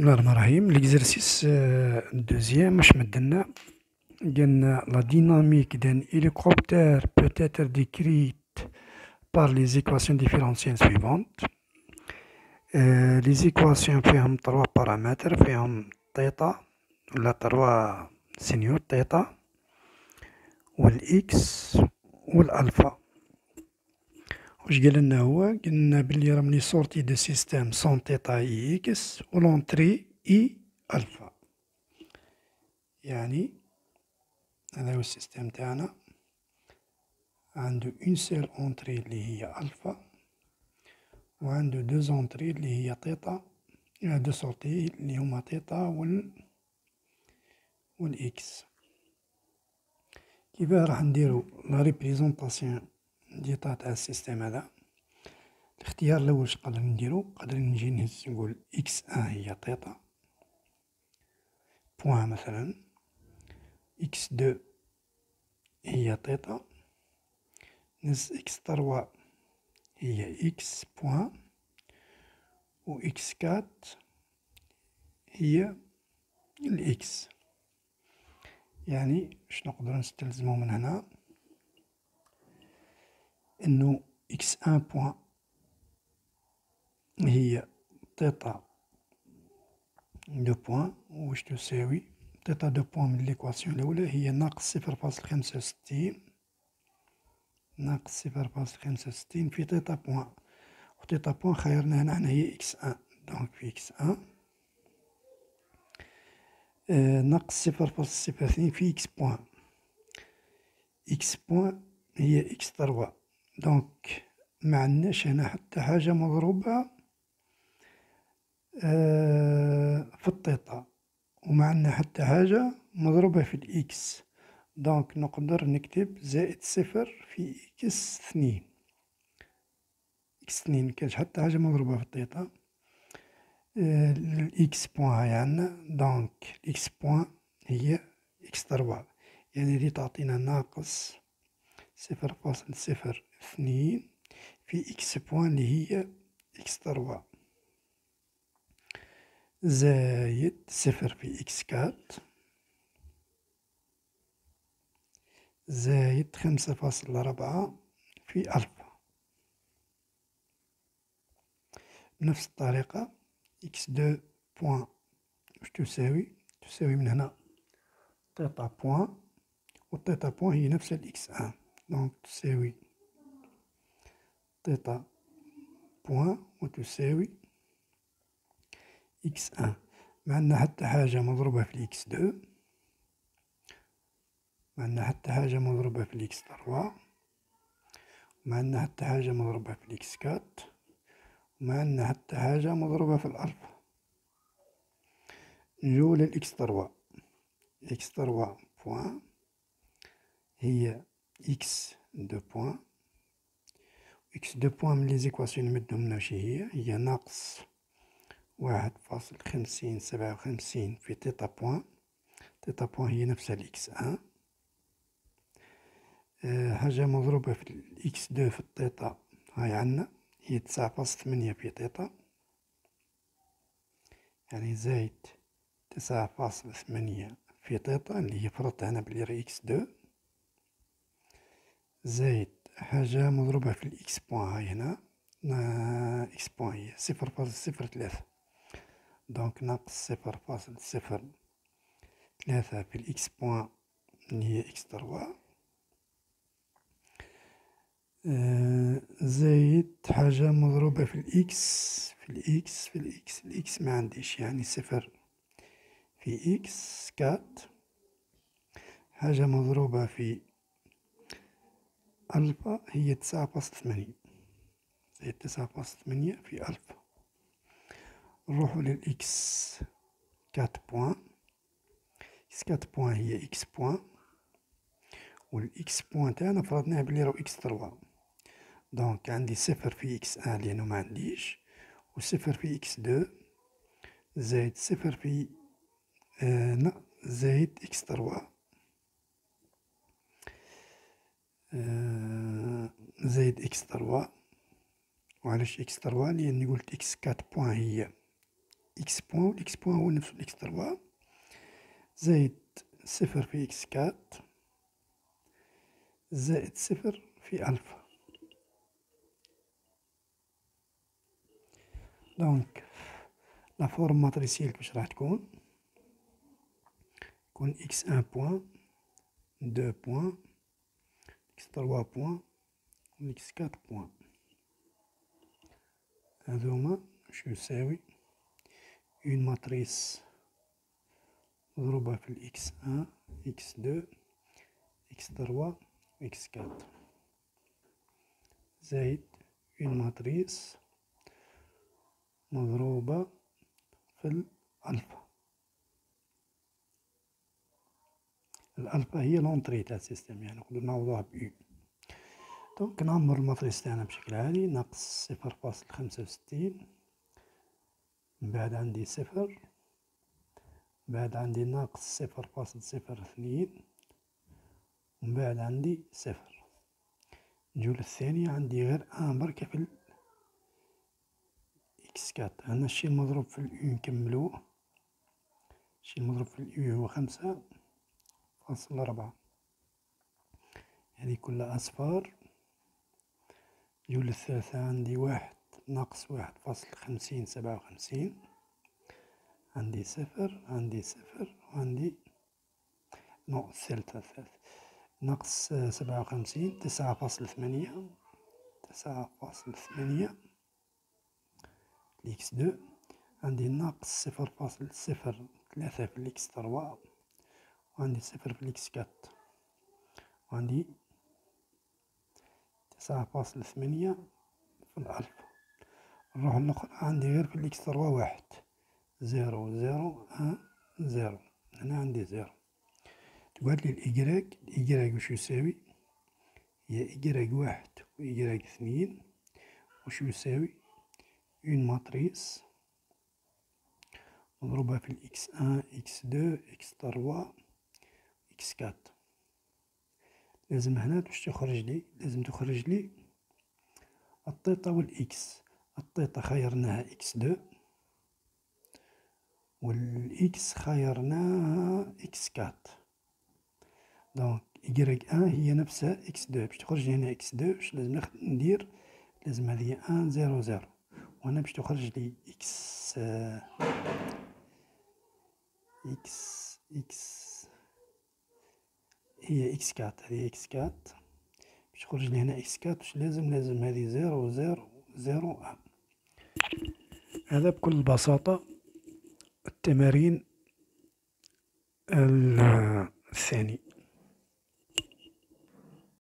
الله الرحمن الرحيم. ليكزرسيس دوزيام واش مدلنا قالنا لا ديناميك دان hélicoptère peut être décrite par les équations différentielles suivantes. Les équations فيهم 3 بارامتر، فيهم θ ولا 3 سينيو θ والإكس والألفا. واش قالنا هو؟ قالنا بلي راهم لي سورتي دو سيستيم سون θ اي إكس و لونتري اي ألفا. يعني هذا هو السيستيم تاعنا، عنده اون سيل اونتري اللي هي ألفا، و عنده دو زونتري اللي هي θ، دو سورتي اللي هما θ والإكس. كيفاه راح نديرو لا ريبريزونطاسيون ديتا تاع السيستيم هذا؟ الاختيار الأول واش نقدر نديرو؟ نقدر نجي نهز نقول إكس أن هي θ بوان مثلا، إكس دو هي θ، نهز إكس تروا هي إكس بوان، و إكس كات هي الإكس. يعني واش نقدرو نستلزمو من هنا؟ انو إكس أن بوان هي θ دو بوان، واش تساوي θ دو بوان من ليكواسيون الأولى هي ناقص 0.65 ناقص 0.65 في θ بوان، و θ بوان خيرنا هنا هي إكس أن، دونك في إكس أن ناقص 0.02 في إكس بوان. إكس بوان هي إكس تروا، دونك معندناش هنا حتى حاجة مضروبة في الثيتا، ومعندنا حتى حاجة مضروبة في الإكس، دونك نقدر نكتب زائد 0 في إكس 2. إكس 2 مكانش حتى حاجة مضروبة في الثيتا. الإكس بوان هاي عندنا، دونك الإكس بوان هي إكس تروا، يعني اللي تعطينا ناقص 0.02 في إكس بوان اللي هي إكس تروا، زايد 0 في إكس كات، زايد 5.4 في ألفا. بنفس الطريقة إكس دو بوان واش تساوي؟ تساوي من هنا θ بوان، و θ بوان هي نفس الإكس أن، دونك تساوي θ بوان و تساوي إكس أن. معندنا حتى حاجة مضروبة في الإكس دو، معندنا حتى حاجة مضروبة في الإكس تروا، معندنا حتى حاجة مضروبة في الإكس كات، ومعندنا حتى حاجة مضروبة في الألفا. نجو للإكس تروا، إكس تروا بوان هي إكس دو بوان، إكس دو بوان من لي زيكواسيون نمدهم واش هي ناقص 1.5057 في θ بوان، θ بوان هي نفسها الإكس أن، حاجة مضروبة في الإكس دو في الثيتا هاي عندنا هي 9.8 في θ، يعني زايد 9.8 في θ اللي هي فرضتها هنا بلي راهي إكس دو، زايد حاجة مضروبة في الإكس بوان هاي هنا، إكس بوان هي 0.03، دونك ناقص 0.03 في الإكس بوان اللي هي إكس تروا، زايد حاجة مضروبة في الإكس الإكس ما عنديش، يعني 0 في إكس كات، حاجة مضروبة في ألفا هي 9.8، زايد 9.8 في ألفا. نروحو للإكس كات بوان، إكس كات بوان هي إكس بوان، والإكس بوان تاعنا فرضناه بلي راهو إكس تروا، دونك عندي 0 في إكس أن لأنو معنديش، و 0 في إكس دو، زايد 0 في زايد إكس تروا، زايد إكس تروا. وعلاش إكس تروا؟ لأني قلت إكس كات بوان هي إكس بوان، و الإكس بوان هو نفسه الإكس 3 زائد صفر في إكس 4 زائد صفر في ألفا. دونك لا فورم ماتريسيال كيفاش راح تكون إكس 1 بوان، 2 بوان، إكس 3 بوان، و إكس 4 بوان. هاذوما واش يساوي اون ماتريس مضروبة في الإكس 1 إكس 2 إكس 3 و إكس 4 زائد اون ماتريس مضروبة في الألفا. الألفا هي لونطري تاع السيستم، يعني نقدرو نعوضوها بأو. دونك نعمر الماتريس تاعنا بشكل عادي، ناقص 0.65، من بعد عندي صفر، من بعد عندي ناقص 0.02، ومن بعد عندي صفر. الجولة الثانية عندي غير بركة في إكس 4. هنا الشي المضروب في الأو نكملوه، الشي المضروب في الأو هو 5.4. هذه كلها أصفار. الجولة الثالثة عندي واحد ناقص 1.57، عندي صفر، عندي صفر، وعندي الثالثة ناقص 57، 9.8 لإكس 2، عندي ناقص 0.03 في الإكس 3، وعندي صفر في الإكس 4، وعندي 9.8 في الألفا. نروح الأخرى عندي غير في الإكس 3 واحد، 0.0.1.0، هنا عندي 0. تقعدلي الإيكغيك واش يساوي، هي إيكغيك 1 و إيكغيك 2 واش يساوي اون ماتريس مضروبة في الإكس 1 إكس 2 إكس 3 إكس 4. لازم هنا باش تخرجلي، لازم تخرجلي التيتا و الإكس. التيتا خيرناها إكس 2 و الإكس خيرناها إكس 4. دونك إيكغيك 1 هي نفسها إكس 2. باش تخرج هنا إكس 2 واش لازم ندير، لازم هذه 1 0 0، وهنا باش تخرج لي إكس هي إكس 4، هذه إكس 4 باش تخرج لي هنا إكس 4 واش لازم هذه 0 0 0 1. هذا بكل بساطة التمارين الثاني.